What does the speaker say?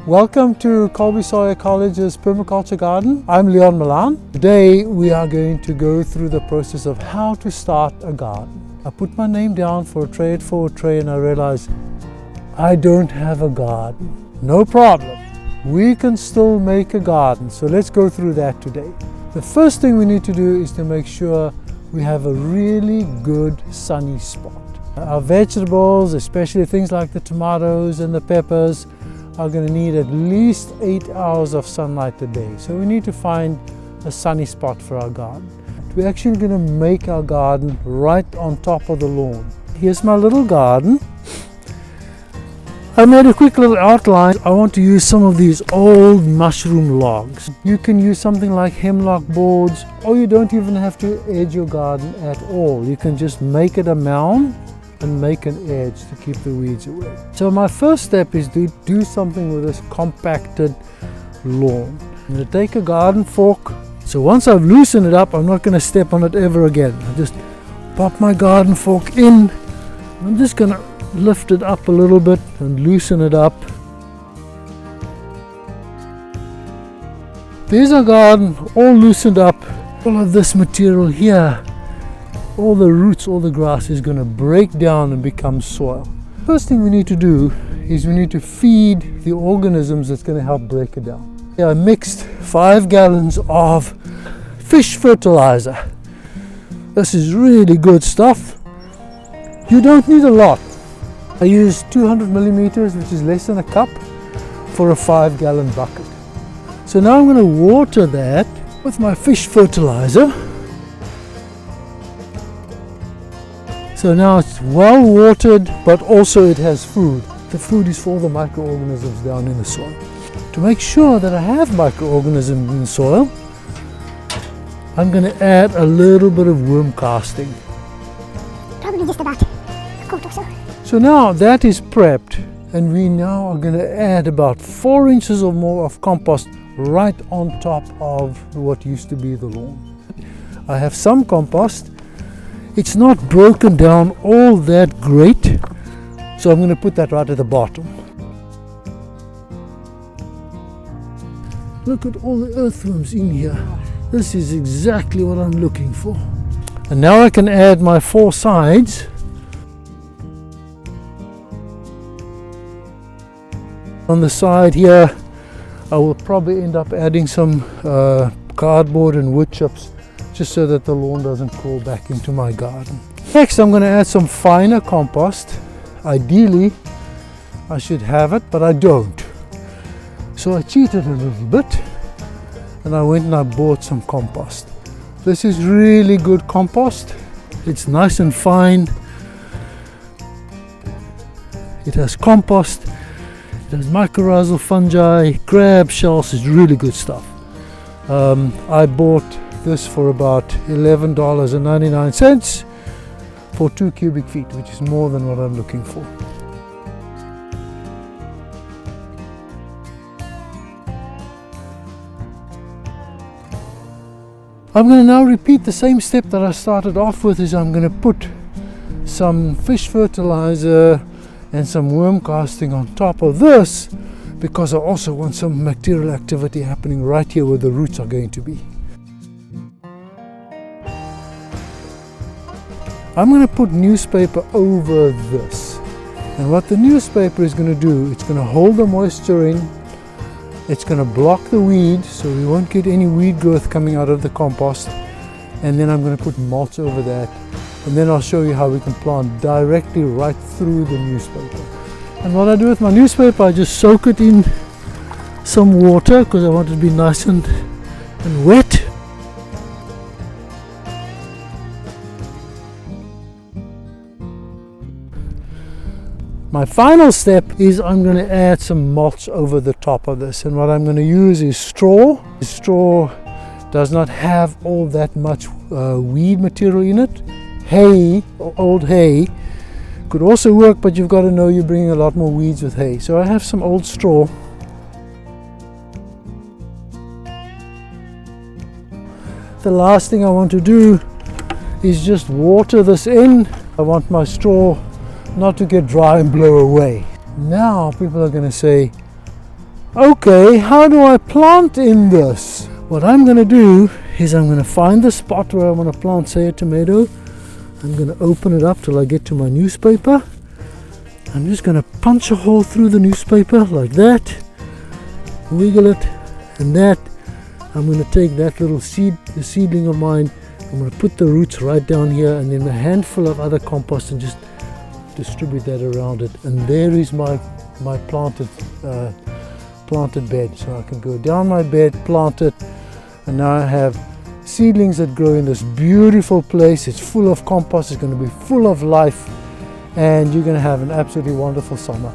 Welcome to Colby-Sawyer College's permaculture garden. I'm Leon Malan. Today we are going to go through the process of how to start a garden. I put my name down for a tray and I realized I don't have a garden. No problem. We can still make a garden. So let's go through that today. The first thing we need to do is to make sure we have a really good sunny spot. Our vegetables, especially things like the tomatoes and the peppers, are going to need at least 8 hours of sunlight a day. So we need to find a sunny spot for our garden. We're actually going to make our garden right on top of the lawn. Here's my little garden. I made a quick little outline. I want to use some of these old mushroom logs. You can use something like hemlock boards, or you don't even have to edge your garden at all. You can just make it a mound and make an edge to keep the weeds away. So my first step is to do something with this compacted lawn. I'm going to take a garden fork. So once I've loosened it up, I'm not going to step on it ever again. I just pop my garden fork in. I'm just going to lift it up a little bit and loosen it up. There's our garden all loosened up. All of this material here, all the roots, all the grass is going to break down and become soil. First thing we need to do is we need to feed the organisms that's going to help break it down. I mixed 5 gallons of fish fertilizer. This is really good stuff. You don't need a lot. I used 200 millimeters, which is less than a cup, for a 5-gallon bucket. So now I'm going to water that with my fish fertilizer. So now it's well watered, but also it has food. The food is for all the microorganisms down in the soil. To make sure that I have microorganisms in the soil, I'm going to add a little bit of worm casting. Probably just about a quart or so. So now that is prepped, and we now are going to add about 4 inches or more of compost right on top of what used to be the lawn. I have some compost. It's not broken down all that great, so I'm going to put that right at the bottom. Look at all the earthworms in here. This is exactly what I'm looking for. And now I can add my 4 sides. On the side here, I will probably end up adding some cardboard and wood chips, just so that the lawn doesn't crawl back into my garden. Next, I'm going to add some finer compost. Ideally, I should have it, but I don't. So I cheated a little bit, and I went and I bought some compost. This is really good compost. It's nice and fine. It has compost, it has mycorrhizal fungi, crab shells. It's really good stuff. I bought this for about $11.99 for 2 cubic feet, which is more than what I'm looking for. I'm going to now repeat the same step that I started off with. Is I'm going to put some fish fertilizer and some worm casting on top of this, because I also want some bacterial activity happening right here where the roots are going to be. I'm going to put newspaper over this, and what the newspaper is going to do, it's going to hold the moisture in, it's going to block the weeds so we won't get any weed growth coming out of the compost, and then I'm going to put mulch over that, and then I'll show you how we can plant directly right through the newspaper. And what I do with my newspaper, I just soak it in some water because I want it to be nice and wet. My final step is I'm going to add some mulch over the top of this, and what I'm going to use is straw. Straw does not have all that much weed material in it. Hay, old hay, could also work, but you've got to know you're bringing a lot more weeds with hay. So I have some old straw. The last thing I want to do is just water this in. I want my straw not to get dry and blow away. Now people are going to say, Okay, how do I plant in this? What I'm going to do is I'm going to find the spot where I want to plant, say, a tomato. I'm going to open it up till I get to my newspaper. I'm just going to punch a hole through the newspaper like that, wiggle it, and that. I'm going to take that little seedling of mine, I'm going to put the roots right down here, and then a handful of other compost, and just distribute that around it. And there is my planted bed. So I can go down my bed, plant it, and now I have seedlings that grow in this beautiful place. It's full of compost, it's going to be full of life, and you're going to have an absolutely wonderful summer.